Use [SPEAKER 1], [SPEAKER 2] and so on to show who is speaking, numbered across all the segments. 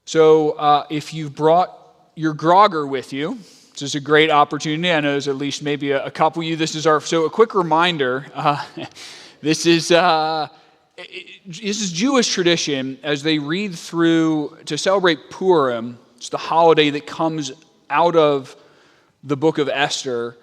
[SPEAKER 1] So if you've brought your grogger with you, this is a great opportunity. I know there's at least maybe a couple of you. So a quick reminder, this is Jewish tradition as they read through to celebrate Purim. It's the holiday that comes out of the book of Esther.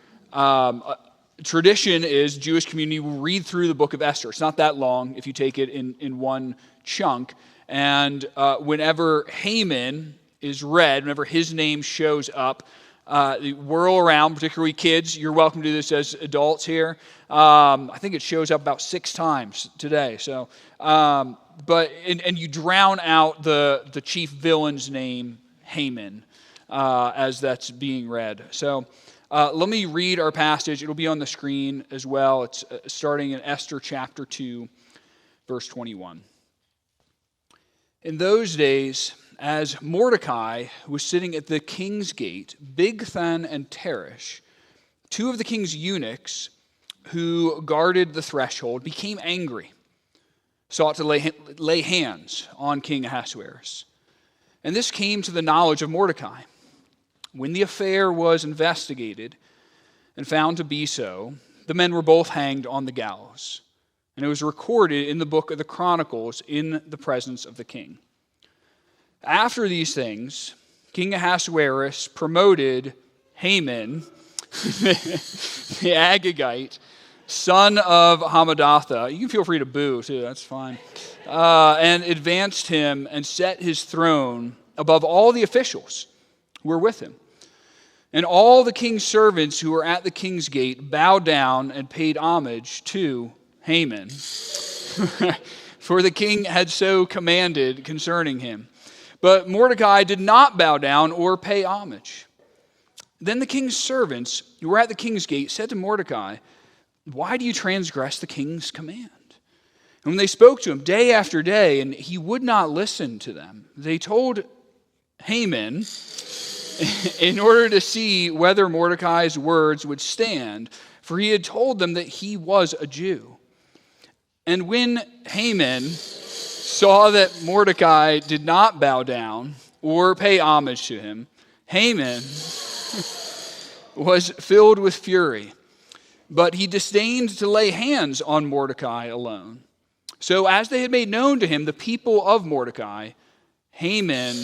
[SPEAKER 1] Tradition is Jewish community will read through the book of Esther. It's not that long if you take it in one chunk. And whenever Haman is read, whenever his name shows up, the whirl around, particularly kids. You're welcome to do this as adults here. I think it shows up about 6 times today. So, and you drown out the chief villain's name, Haman, as that's being read. So, let me read our passage. It'll be on the screen as well. It's starting in Esther chapter 2, verse 21. In those days, as Mordecai was sitting at the king's gate, Bigthan and Teresh, 2 of the king's eunuchs who guarded the threshold, became angry, sought to lay hands on King Ahasuerus. And this came to the knowledge of Mordecai. When the affair was investigated and found to be so, the men were both hanged on the gallows. And it was recorded in the book of the Chronicles in the presence of the king. After these things, King Ahasuerus promoted Haman, the Agagite, son of Hammedatha. You can feel free to boo, too. That's fine. And advanced him and set his throne above all the officials who were with him. And all the king's servants who were at the king's gate bowed down and paid homage to Haman, for the king had so commanded concerning him. But Mordecai did not bow down or pay homage. Then the king's servants who were at the king's gate said to Mordecai, "Why do you transgress the king's command?" And when they spoke to him day after day, and he would not listen to them, they told Haman, in order to see whether Mordecai's words would stand, for he had told them that he was a Jew. And when Haman saw that Mordecai did not bow down or pay homage to him, Haman was filled with fury, but he disdained to lay hands on Mordecai alone. So as they had made known to him the people of Mordecai, Haman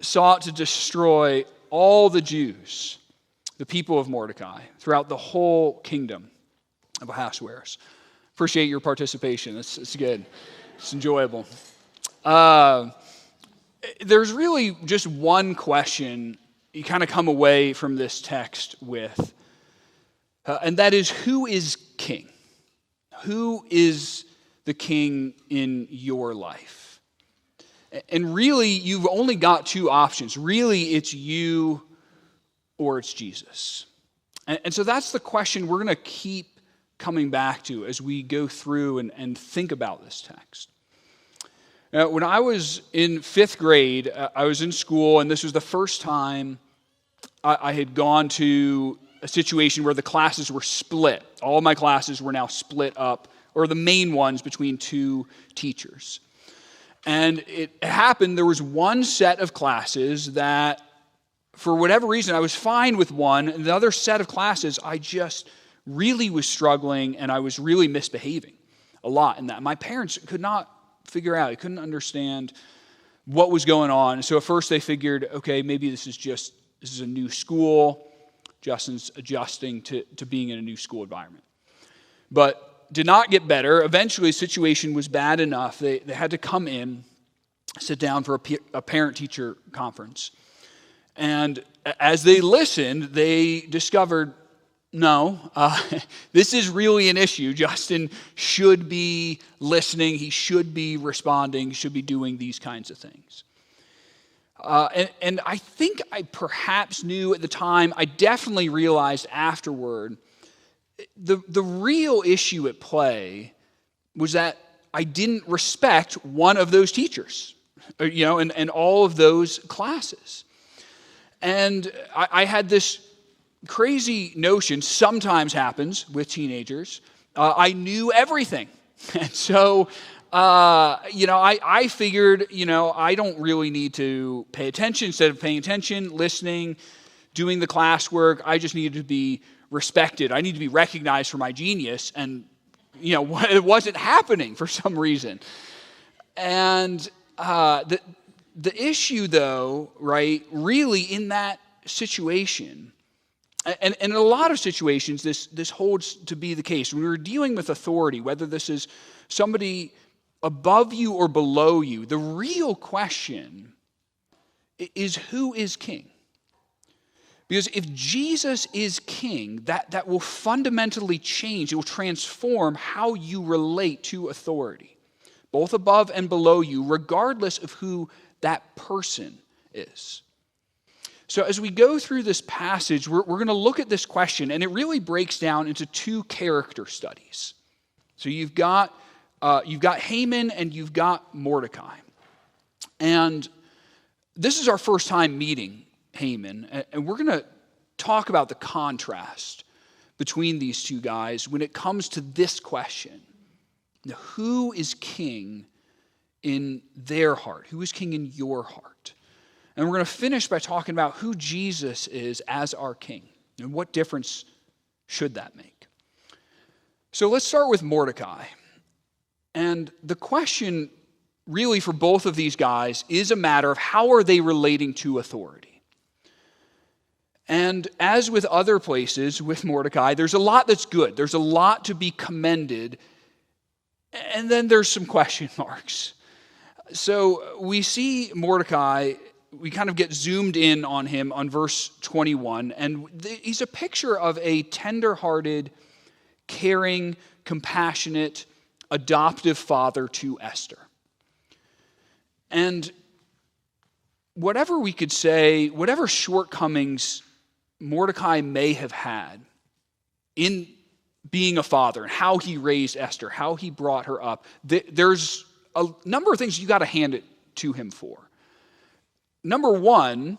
[SPEAKER 1] sought to destroy all the Jews, the people of Mordecai, throughout the whole kingdom of Ahasuerus. Appreciate your participation. It's good. It's enjoyable. There's really just one question you kind of come away from this text with, and that is, who is king? Who is the king in your life? And really, you've only got 2 options. Really, it's you or it's Jesus. And so that's the question we're going to keep coming back to as we go through and think about this text. Now, when I was in 5th grade, I was in school, and this was the first time I had gone to a situation where the classes were split. All of my classes were now split up, or the main ones, between 2 teachers. And it happened, there was one set of classes that, for whatever reason, I was fine with one, and the other set of classes, I just really was struggling, and I was really misbehaving a lot in that. My parents could not figure out, they couldn't understand what was going on. So at first they figured, okay, maybe this is a new school. Justin's adjusting to being in a new school environment. But did not get better. Eventually the situation was bad enough. They had to come in, sit down for a parent-teacher conference. And as they listened, they discovered, no, this is really an issue. Justin should be listening. He should be responding. He should be doing these kinds of things. And I think I perhaps knew at the time, I definitely realized afterward, the real issue at play was that I didn't respect one of those teachers, and all of those classes. And I had this crazy notion, sometimes happens with teenagers, I knew everything. And so I figured, I don't really need to pay attention. Instead of paying attention, listening, doing the classwork, I just needed to be respected. I need to be recognized for my genius. And, it wasn't happening for some reason. And the issue, though, right, really in that situation, and in a lot of situations, this holds to be the case. When we're dealing with authority, whether this is somebody above you or below you, the real question is, who is king? Because if Jesus is king, that will fundamentally change. It will transform how you relate to authority, both above and below you, regardless of who that person is. So as we go through this passage, we're going to look at this question, and it really breaks down into two character studies. So you've got Haman and you've got Mordecai. And this is our first time meeting Haman, and we're going to talk about the contrast between these two guys when it comes to this question. Now, who is king in their heart? Who is king in your heart? And we're going to finish by talking about who Jesus is as our king and what difference should that make. So let's start with Mordecai. And the question really for both of these guys is a matter of how are they relating to authority. And as with other places with Mordecai, there's a lot that's good. There's a lot to be commended. And then there's some question marks. So we see Mordecai, we kind of get zoomed in on him on verse 21. And he's a picture of a tender-hearted, caring, compassionate, adoptive father to Esther. And whatever we could say, whatever shortcomings Mordecai may have had in being a father and how he raised Esther, how he brought her up, there's a number of things you got to hand it to him for. Number one,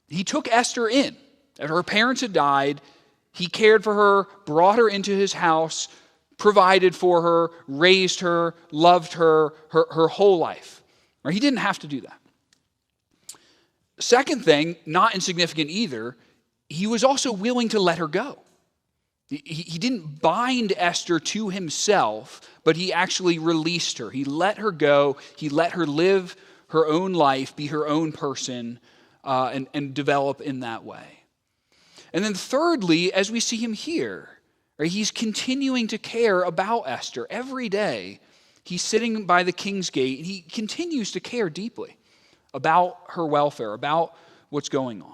[SPEAKER 1] he took Esther in. After her parents had died, he cared for her, brought her into his house, provided for her, raised her, loved her whole life. He didn't have to do that. Second thing, not insignificant either, he was also willing to let her go. He didn't bind Esther to himself, but he actually released her. He let her go. He let her live her own life, be her own person, and develop in that way. And then thirdly, as we see him here, right, he's continuing to care about Esther every day. He's sitting by the king's gate, and he continues to care deeply about her welfare, about what's going on.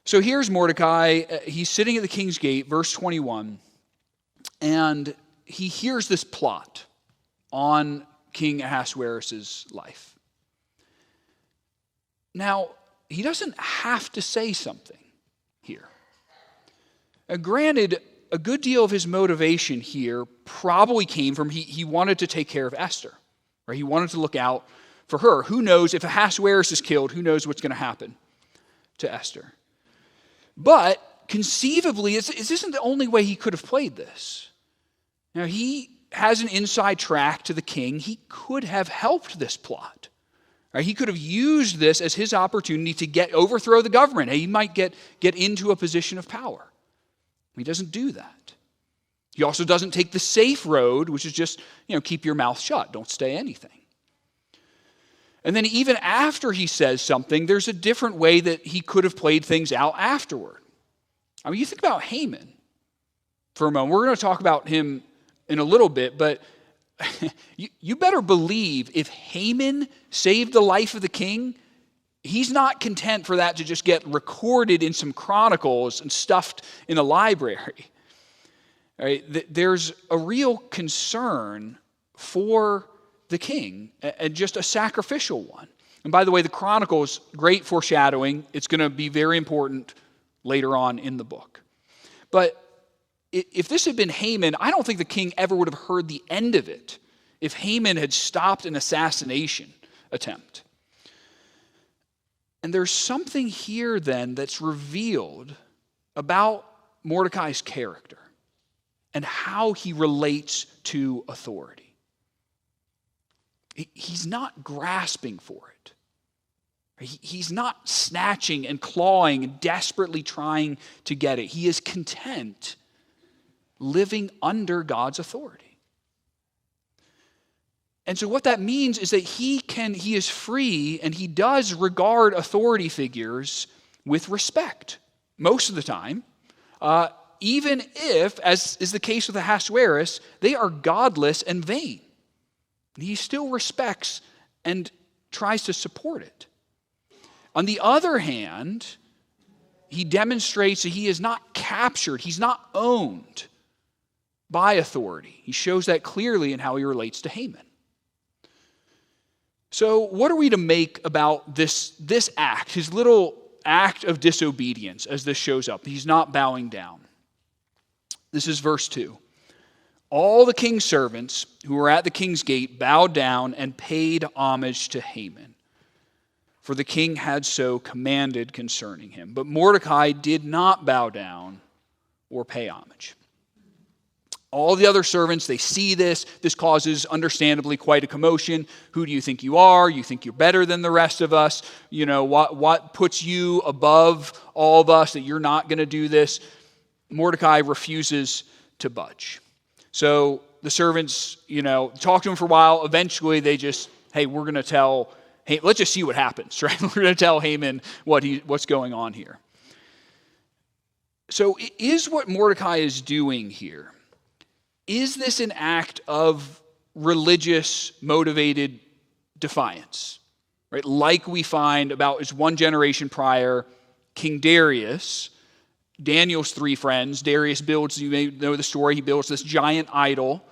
[SPEAKER 1] So here's Mordecai. He's sitting at the king's gate, verse 21, and he hears this plot on King Ahasuerus' life. Now, he doesn't have to say something here. Granted, a good deal of his motivation here probably came from he wanted to take care of Esther, right? He wanted to look out for her. Who knows, if Ahasuerus is killed, who knows what's going to happen to Esther? But conceivably, this isn't the only way he could have played this. Now, he has an inside track to the king. He could have helped this plot. Right? He could have used this as his opportunity to overthrow the government. He might get into a position of power. He doesn't do that. He also doesn't take the safe road, which is just, keep your mouth shut. Don't say anything. And then even after he says something, there's a different way that he could have played things out afterward. I mean, you think about Haman for a moment. We're going to talk about him in a little bit, but you better believe if Haman saved the life of the king, he's not content for that to just get recorded in some chronicles and stuffed in a library. Right? There's a real concern for the king, and just a sacrificial one. And by the way, the Chronicles, great foreshadowing. It's going to be very important later on in the book. But if this had been Haman, I don't think the king ever would have heard the end of it if Haman had stopped an assassination attempt. And there's something here then that's revealed about Mordecai's character and how he relates to authority. he's not grasping for it. He's not snatching and clawing and desperately trying to get it. He is content living under God's authority. And so what that means is that he is free, and he does regard authority figures with respect most of the time, even if, as is the case with Ahasuerus, they are godless and vain. He still respects and tries to support it. On the other hand, he demonstrates that he is not captured, he's not owned by authority. He shows that clearly in how he relates to Haman. So what are we to make about this act, his little act of disobedience as this shows up? He's not bowing down. This is verse 2. All the king's servants who were at the king's gate bowed down and paid homage to Haman, for the king had so commanded concerning him. But Mordecai did not bow down or pay homage. All the other servants, they see this. This causes, understandably, quite a commotion. Who do you think you are? You think you're better than the rest of us? You know, what puts you above all of us that you're not going to do this? Mordecai refuses to budge. So the servants, talk to him for a while. Eventually, they just, hey, we're going to tell, hey, let's just see what happens, right? We're going to tell Haman what's going on here. So is what Mordecai is doing here, is this an act of religious motivated defiance? Right? Like we find about his one generation prior, King Darius, Daniel's three friends. Darius builds, you may know the story, he builds this giant idol,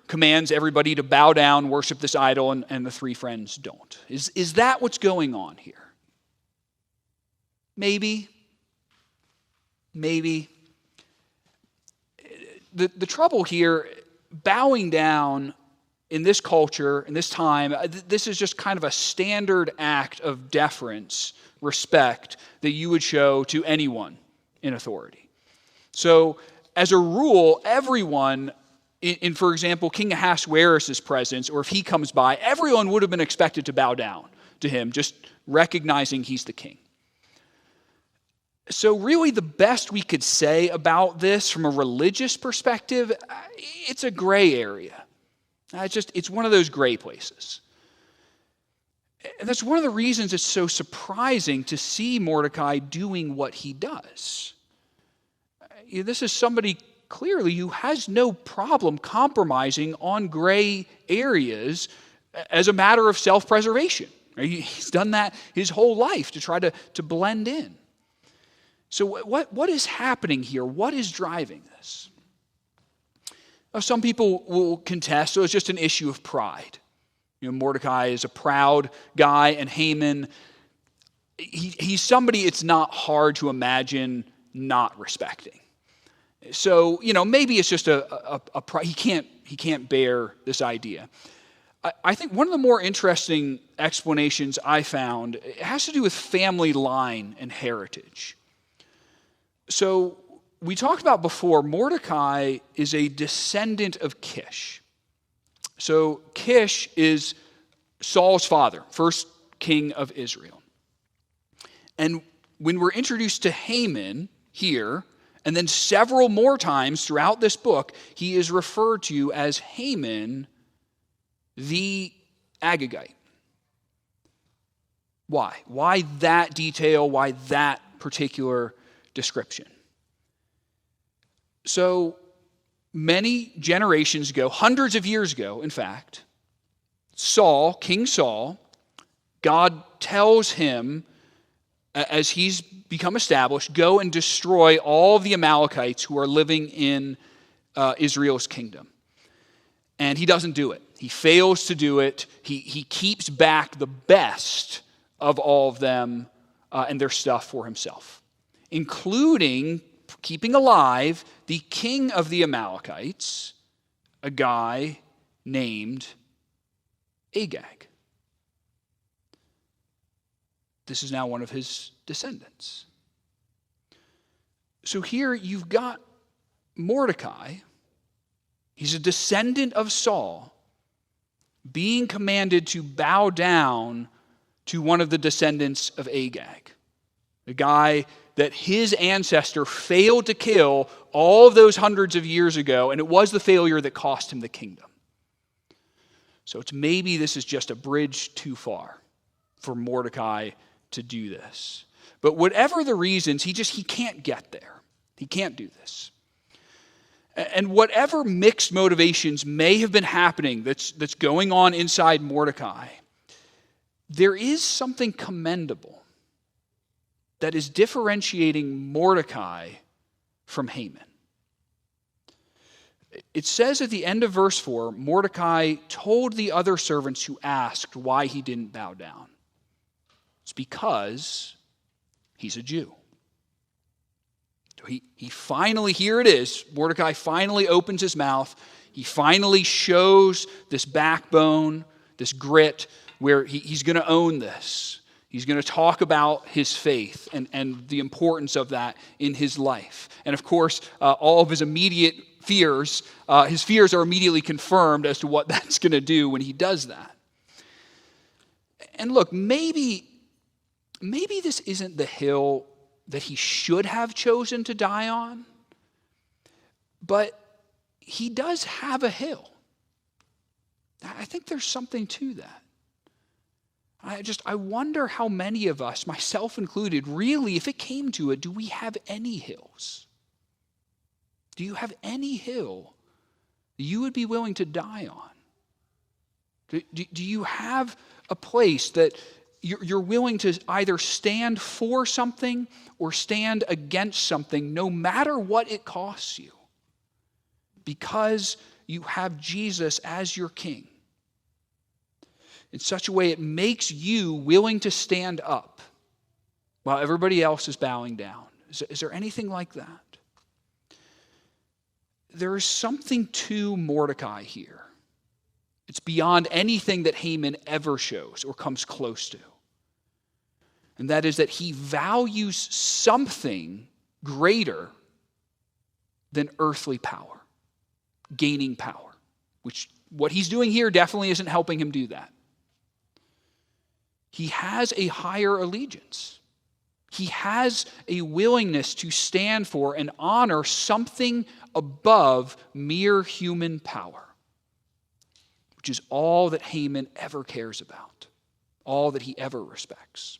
[SPEAKER 1] commands everybody to bow down, worship this idol, and the three friends don't. Is that what's going on here? Maybe. The trouble here, bowing down in this culture, in this time, this is just kind of a standard act of deference, respect, that you would show to anyone in authority. So, as a rule, everyone, in for example, King Ahasuerus' presence, or if he comes by, everyone would have been expected to bow down to him, just recognizing he's the king. So really the best we could say about this from a religious perspective, it's a gray area. It's one of those gray places. And that's one of the reasons it's so surprising to see Mordecai doing what he does. This is somebody clearly who has no problem compromising on gray areas as a matter of self-preservation. He's done that his whole life to try to blend in. So what is happening here? What is driving this? Now, some people will contest, so it's just an issue of pride. Mordecai is a proud guy, and Haman, he's somebody it's not hard to imagine not respecting. So, maybe it's just a pride. He can't bear this idea. I think one of the more interesting explanations I found, it has to do with family line and heritage. So we talked about before, Mordecai is a descendant of Kish. So Kish is Saul's father, first king of Israel. And when we're introduced to Haman here, and then several more times throughout this book, he is referred to as Haman the Agagite. Why? Why that detail? Why that particular description? So many generations ago, hundreds of years ago, in fact, King Saul, God tells him, as he's become established, go and destroy all of the Amalekites who are living in Israel's kingdom. And he doesn't do it. He fails to do it. He keeps back the best of all of them and their stuff for himself, including keeping alive the king of the Amalekites, a guy named Agag. This is now one of his descendants. So here you've got Mordecai. He's a descendant of Saul, being commanded to bow down to one of the descendants of Agag, the guy that his ancestor failed to kill all of those hundreds of years ago, and it was the failure that cost him the kingdom. So it's maybe this is just a bridge too far for Mordecai to do this. But whatever the reasons, he can't get there. He can't do this. And whatever mixed motivations may have been happening that's going on inside Mordecai, there is something commendable that is differentiating Mordecai from Haman. It says at the end of verse 4, Mordecai told the other servants who asked why he didn't bow down. It's because he's a Jew. He finally, here it is, Mordecai finally opens his mouth. He finally shows this backbone, this grit, where he's going to own this. He's going to talk about his faith and the importance of that in his life. And of course, all of his immediate fears, his fears are immediately confirmed as to what that's going to do when he does that. And look, maybe this isn't the hill that he should have chosen to die on, but he does have a hill. I think there's something to that. I wonder how many of us, myself included, really, if it came to it, do we have any hills? Do you have any hill that you would be willing to die on? Do you have a place that you're willing to either stand for something or stand against something, no matter what it costs you, because you have Jesus as your king? In such a way it makes you willing to stand up while everybody else is bowing down. Is there anything like that? There is something to Mordecai here. It's beyond anything that Haman ever shows or comes close to. And that is that he values something greater than earthly power, gaining power, which what he's doing here definitely isn't helping him do that. He has a higher allegiance. He has a willingness to stand for and honor something above mere human power, which is all that Haman ever cares about, all that he ever respects.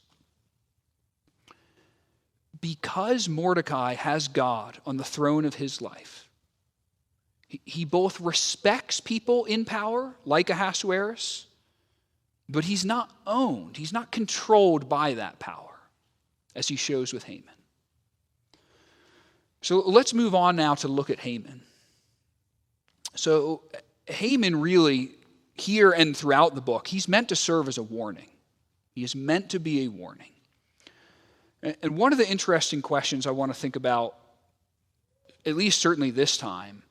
[SPEAKER 1] Because Mordecai has God on the throne of his life, he both respects people in power, like Ahasuerus, but he's not owned, he's not controlled by that power, as he shows with Haman. So let's move on now to look at Haman. So Haman really, here and throughout the book, he's meant to serve as a warning. He is meant to be a warning. And one of the interesting questions I want to think about, at least certainly this time,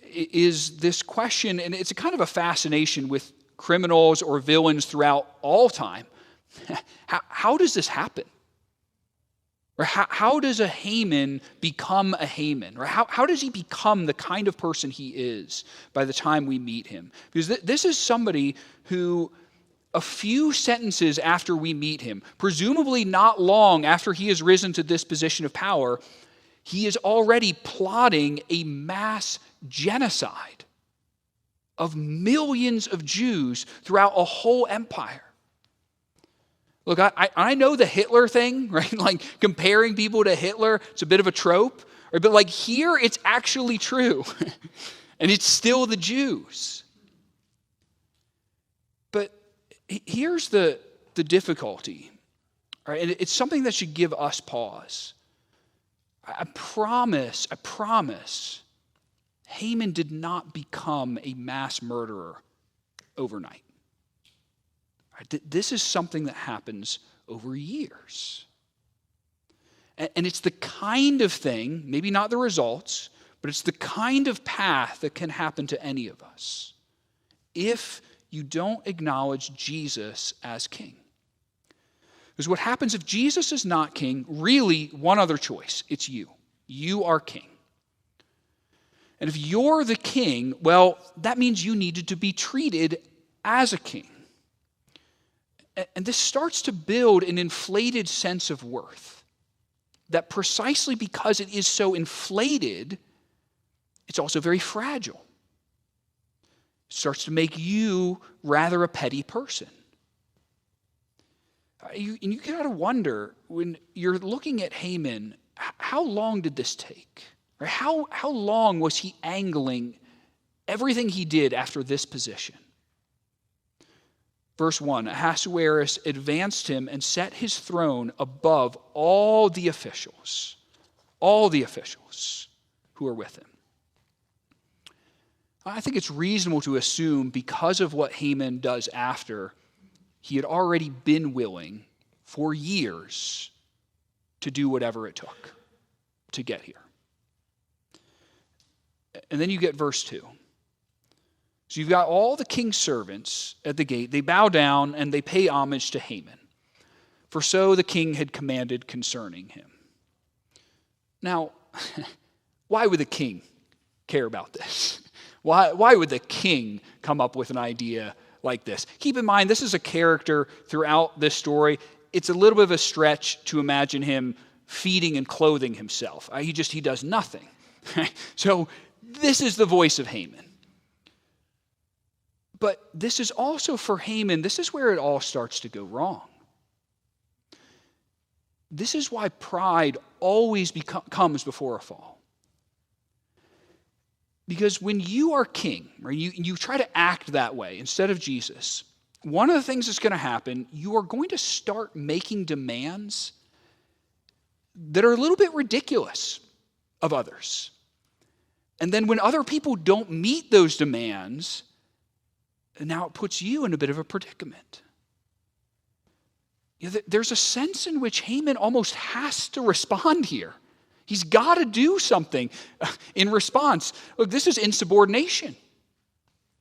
[SPEAKER 1] is this question, and it's a kind of a fascination with criminals or villains throughout all time. How does this happen? Or how does a Haman become a Haman? Or how does he become the kind of person he is by the time we meet him? Because this is somebody who, a few sentences after we meet him, presumably not long after he has risen to this position of power, he is already plotting a mass genocide of millions of Jews throughout a whole empire. Look, I know the Hitler thing, right? Like comparing people to Hitler, it's a bit of a trope. Right? But like here, it's actually true. And it's still the Jews. But here's the difficulty. Right? And it's something that should give us pause. I promise, Haman did not become a mass murderer overnight. This is something that happens over years. And it's the kind of thing, maybe not the results, but it's the kind of path that can happen to any of us if you don't acknowledge Jesus as king. Because what happens if Jesus is not king, really one other choice, it's you. You are king. And if you're the king, well, that means you needed to be treated as a king. And this starts to build an inflated sense of worth. That precisely because it is so inflated, it's also very fragile. It starts to make you rather a petty person. You got to wonder, when you're looking at Haman, how long did this take? Right? How long was he angling everything he did after this position? Verse 1, Ahasuerus advanced him and set his throne above all the officials who are with him. I think it's reasonable to assume, because of what Haman does after, he had already been willing for years to do whatever it took to get here. And then you get verse 2. So you've got all the king's servants at the gate. They bow down and they pay homage to Haman, for so the king had commanded concerning him. Now, why would the king care about this? Why would the king come up with an idea like this? Keep in mind, this is a character throughout this story. It's a little bit of a stretch to imagine him feeding and clothing himself. He does nothing. So this is the voice of Haman. But this is also, for Haman, this is where it all starts to go wrong. This is why pride always comes before a fall. Because when you are king, or you try to act that way instead of Jesus, one of the things that's going to happen, you are going to start making demands that are a little bit ridiculous of others. And then when other people don't meet those demands, now it puts you in a bit of a predicament. There's a sense in which Haman almost has to respond here. He's got to do something in response. Look, this is insubordination.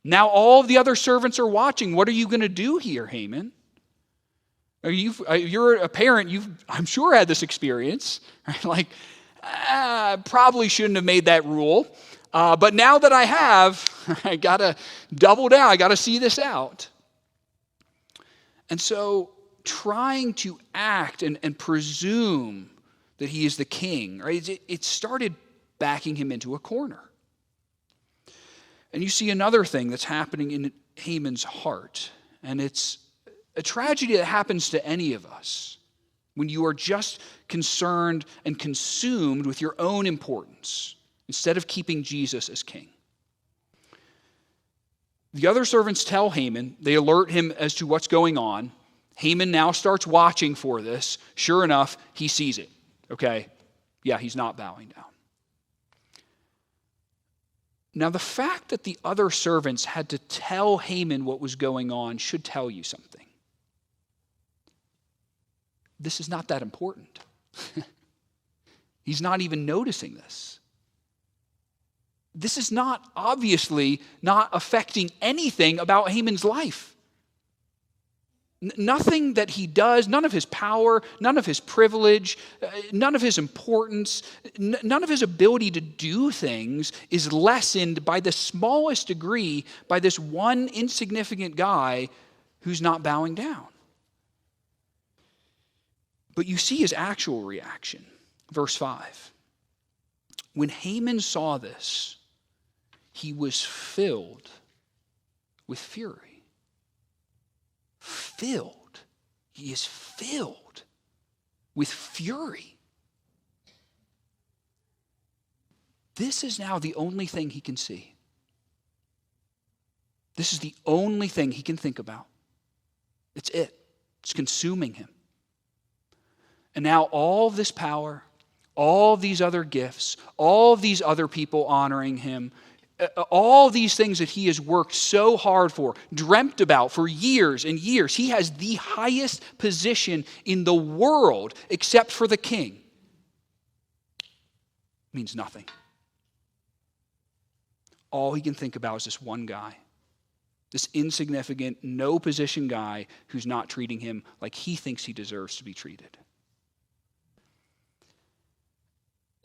[SPEAKER 1] Now all of the other servants are watching. What are you going to do here, Haman? You're a parent. I'm sure, had this experience. Right? Like, probably shouldn't have made that rule. But now that I have, I got to double down. I got to see this out. And so trying to act and presume that he is the king, right? It started backing him into a corner. And you see another thing that's happening in Haman's heart. And it's a tragedy that happens to any of us when you are just concerned and consumed with your own importance, instead of keeping Jesus as king. The other servants tell Haman, they alert him as to what's going on. Haman now starts watching for this. Sure enough, he sees it. Okay, yeah, he's not bowing down. Now, the fact that the other servants had to tell Haman what was going on should tell you something. This is not that important. He's not even noticing this. This is obviously not affecting anything about Haman's life. Nothing that he does, none of his power, none of his privilege, none of his importance, none of his ability to do things is lessened by the smallest degree by this one insignificant guy who's not bowing down. But you see his actual reaction. Verse 5. When Haman saw this, he was filled with fury. Filled. He is filled with fury. This is now the only thing he can see. This is the only thing he can think about. It's it. It's consuming him. And now all this power, all these other gifts, all these other people honoring him, all these things that he has worked so hard for, dreamt about for years and years. He has the highest position in the world except for the king. Means nothing. All he can think about is this one guy. This insignificant, no position guy who's not treating him like he thinks he deserves to be treated.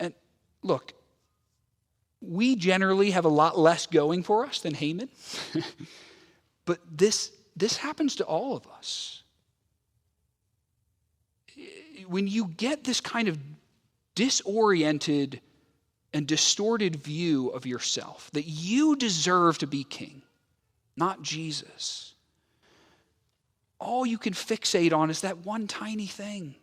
[SPEAKER 1] And look, we generally have a lot less going for us than Haman. But this happens to all of us. When you get this kind of disoriented and distorted view of yourself, that you deserve to be king, not Jesus, all you can fixate on is that one tiny thing.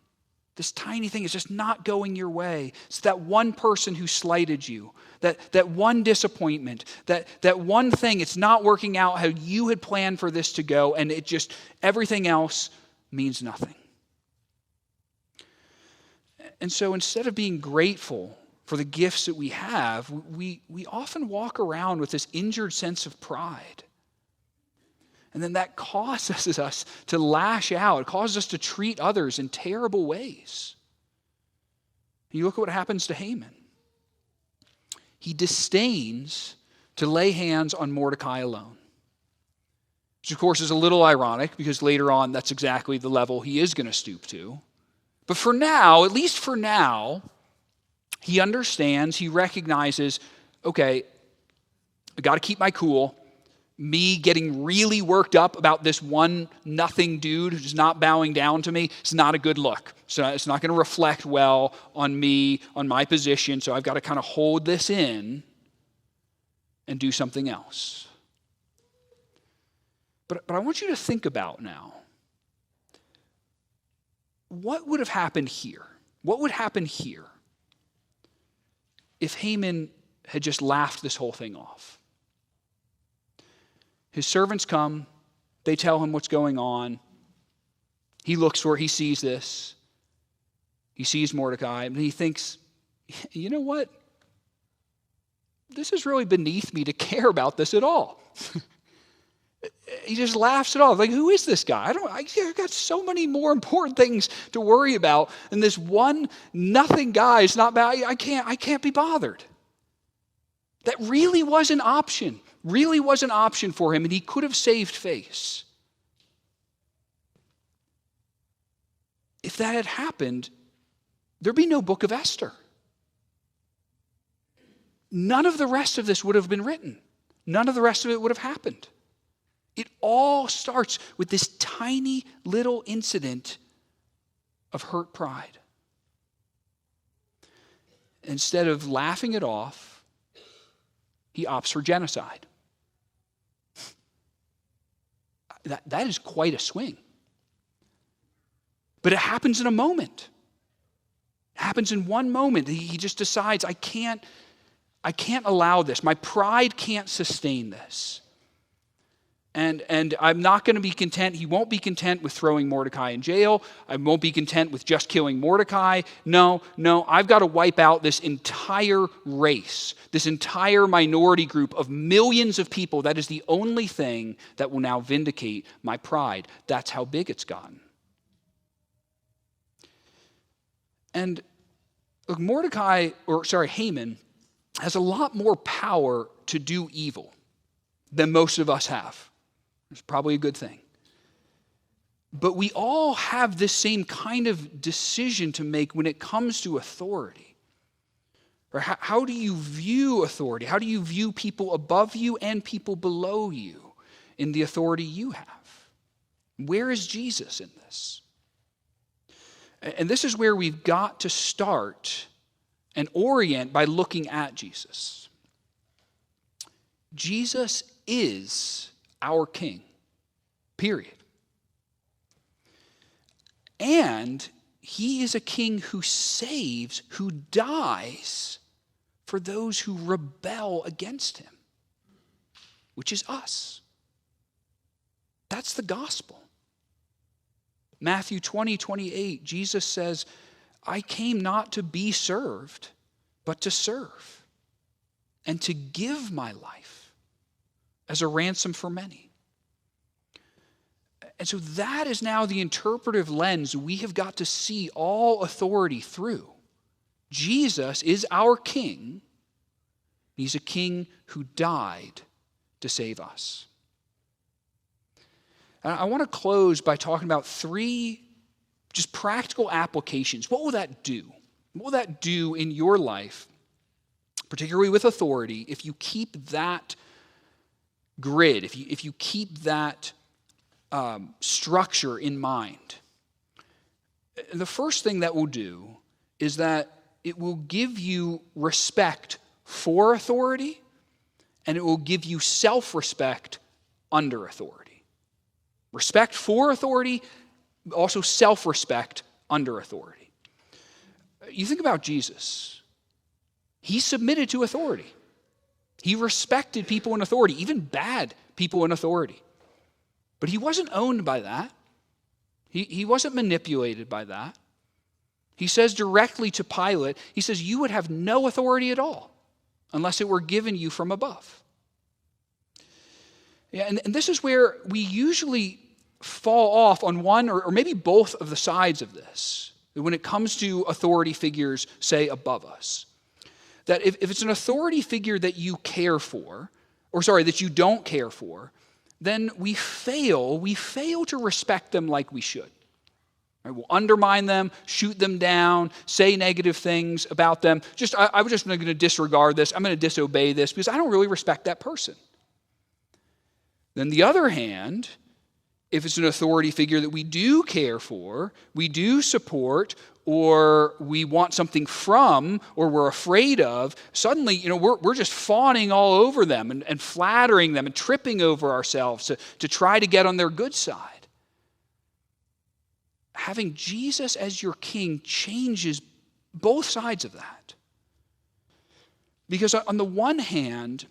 [SPEAKER 1] This tiny thing is just not going your way. It's that one person who slighted you, that one disappointment, that one thing, it's not working out how you had planned for this to go, and everything else means nothing. And so instead of being grateful for the gifts that we have, we often walk around with this injured sense of pride. And then that causes us to lash out. It causes us to treat others in terrible ways. You look at what happens to Haman. He disdains to lay hands on Mordecai alone. Which, of course, is a little ironic because later on that's exactly the level he is going to stoop to. But for now, at least for now, he understands, he recognizes, okay, I got to keep my cool. Me getting really worked up about this one nothing dude who's not bowing down to me, it's not a good look. So it's not going to reflect well on me, on my position. So I've got to kind of hold this in and do something else. But I want you to think about now, what would have happened here? What would happen here if Haman had just laughed this whole thing off? His servants come, they tell him what's going on. He looks for it, he sees this. He sees Mordecai, and he thinks, you know what? This is really beneath me to care about this at all. He just laughs it off. Like, who is this guy? I've got so many more important things to worry about than this one nothing guy. It's not bad. I can't be bothered. That really was an option. Really was an option for him, and he could have saved face. If that had happened, there'd be no book of Esther. None of the rest of this would have been written. None of the rest of it would have happened. It all starts with this tiny little incident of hurt pride. Instead of laughing it off, he opts for genocide. That is quite a swing. But it happens in a moment. It happens in one moment. He just decides, I can't allow this. My pride can't sustain this. And I'm not going to be content. He won't be content with throwing Mordecai in jail. I won't be content with just killing Mordecai. No, I've got to wipe out this entire race, this entire minority group of millions of people. That is the only thing that will now vindicate my pride. That's how big it's gotten. And look, Haman has a lot more power to do evil than most of us have. It's probably a good thing. But we all have this same kind of decision to make when it comes to authority. Or how do you view authority? How do you view people above you and people below you in the authority you have? Where is Jesus in this? And this is where we've got to start and orient by looking at Jesus. Jesus is our King, period. And he is a king who saves, who dies for those who rebel against him, which is us. That's the gospel. Matthew 20:28, Jesus says, I came not to be served, but to serve, and to give my life as a ransom for many. And so that is now the interpretive lens we have got to see all authority through. Jesus is our king. He's a king who died to save us. And I want to close by talking about 3 just practical applications. What will that do? What will that do in your life, particularly with authority, if you keep that grid, if you keep that structure in mind, the first thing that will do is that it will give you respect for authority, and it will give you self-respect under authority. Respect for authority, also self-respect under authority. You think about Jesus. He submitted to authority. He respected people in authority, even bad people in authority. But he wasn't owned by that. He wasn't manipulated by that. He says directly to Pilate, he says, you would have no authority at all unless it were given you from above. Yeah, and this is where we usually fall off on one or maybe both of the sides of this when it comes to authority figures, say, above us. That if it's an authority figure that you care for, that you don't care for, then we fail to respect them like we should. Right? We'll undermine them, shoot them down, say negative things about them. I was just going to disregard this. I'm going to disobey this because I don't really respect that person. Then the other hand, if it's an authority figure that we do care for, we do support, or we want something from, or we're afraid of, suddenly, we're just fawning all over them and flattering them and tripping over ourselves to try to get on their good side. Having Jesus as your king changes both sides of that. Because on the one hand,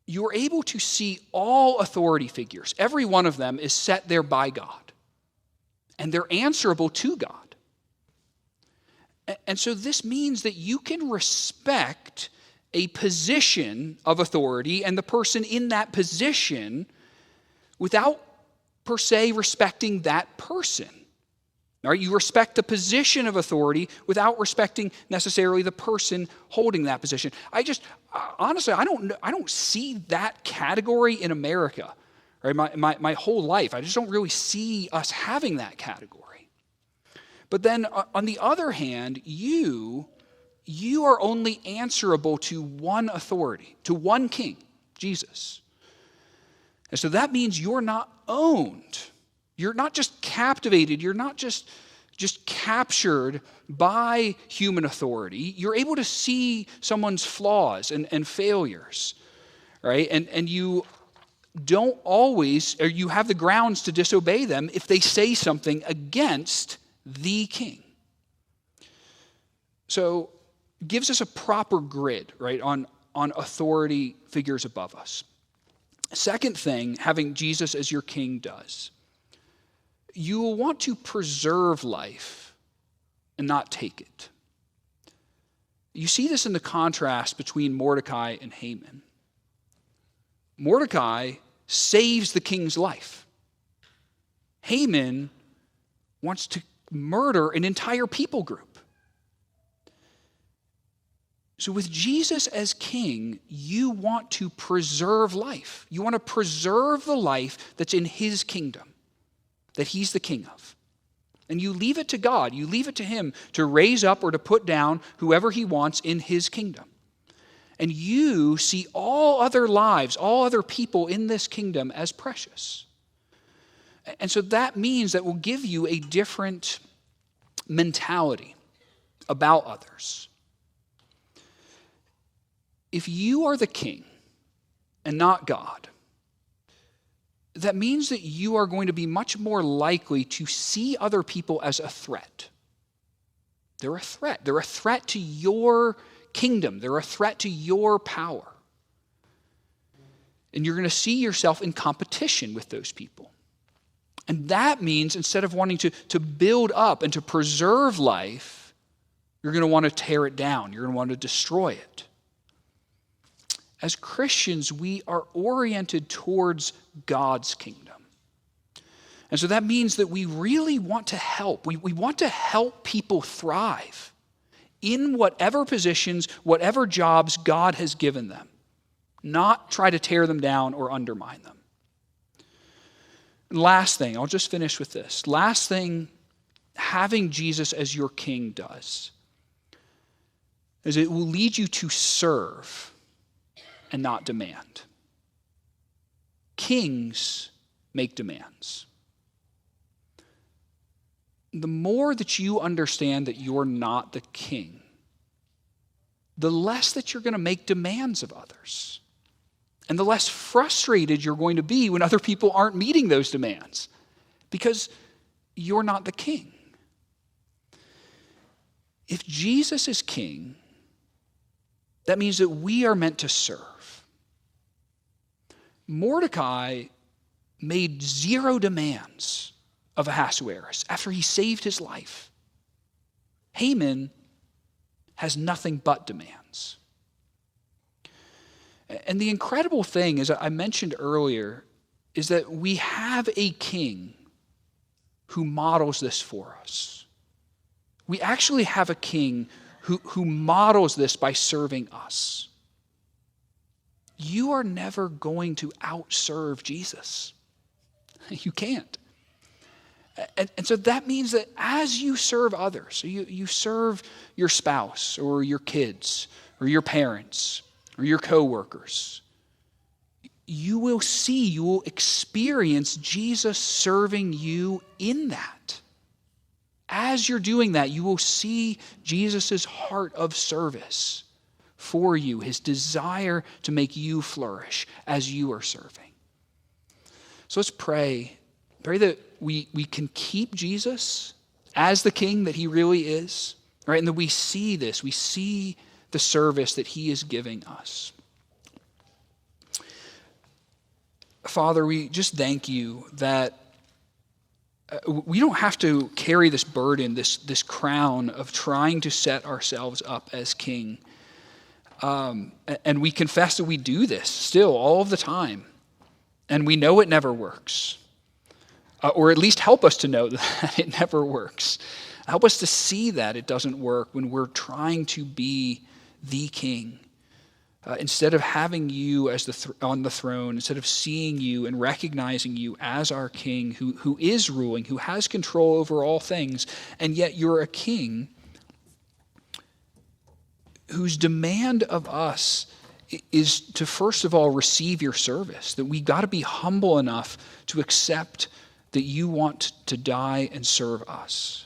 [SPEAKER 1] you're able to see all authority figures. Every one of them is set there by God. And they're answerable to God. And so this means that you can respect a position of authority and the person in that position without per se respecting that person. All right, you respect the position of authority without respecting necessarily the person holding that position. Honestly, I don't see that category in America. Right? My whole life, I just don't really see us having that category. But then on the other hand, you are only answerable to one authority, to one king, Jesus. And so that means you're not owned. You're not just captivated. You're not just captured by human authority. You're able to see someone's flaws and failures, right? And you don't always, or you have the grounds to disobey them if they say something against the king. So it gives us a proper grid, right, on authority figures above us. Second thing, having Jesus as your king does, you will want to preserve life and not take it. You see this in the contrast between Mordecai and Haman. Mordecai saves the king's life. Haman wants to murder an entire people group. So with Jesus as king, you want to preserve life. You want to preserve the life that's in his kingdom, that he's the king of. And you leave it to God. You leave it to him to raise up or to put down whoever he wants in his kingdom. And you see all other lives, all other people in this kingdom as precious. And so that means that will give you a different mentality about others. If you are the king and not God, that means that you are going to be much more likely to see other people as a threat. They're a threat. They're a threat to your kingdom. They're a threat to your power. And you're going to see yourself in competition with those people. And that means instead of wanting to build up and to preserve life, you're going to want to tear it down. You're going to want to destroy it. As Christians, we are oriented towards God's kingdom. And so that means that we really want to help. We want to help people thrive in whatever positions, whatever jobs God has given them, not try to tear them down or undermine them. And last thing, I'll just finish with this. Last thing, having Jesus as your king does is it will lead you to serve and not demand. kings make demands. The more that you understand that you're not the king, the less that you're going to make demands of others. And the less frustrated you're going to be when other people aren't meeting those demands, because you're not the king. If Jesus is king, that means that we are meant to serve. Mordecai made 0 demands of Ahasuerus after he saved his life. Haman has nothing but demands. And the incredible thing, as I mentioned earlier, is that we have a king who models this for us. We actually have a king who models this by serving us. You are never going to outserve Jesus. You can't. And so that means that as you serve others, so you serve your spouse or your kids or your parents or your coworkers, you will experience Jesus serving you in that. As you're doing that, you will see Jesus' heart of service for you, his desire to make you flourish as you are serving. So let's pray. Pray that we can keep Jesus as the king that he really is, right? And that we see this. We see the service that he is giving us. Father, we just thank you that we don't have to carry this burden, this crown of trying to set ourselves up as king. And we confess that we do this still all of the time. And we know it never works. Or at least help us to know that it never works. Help us to see that it doesn't work when we're trying to be the king. Instead of having you as on the throne, instead of seeing you and recognizing you as our king who is ruling, who has control over all things, and yet you're a king whose demand of us is to first of all receive your service, that we got to be humble enough to accept that you want to die and serve us.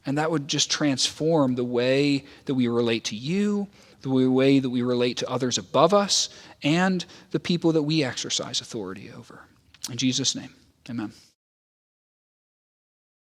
[SPEAKER 1] And that would just transform the way that we relate to you, the way that we relate to others above us, and the people that we exercise authority over. In Jesus' name, amen.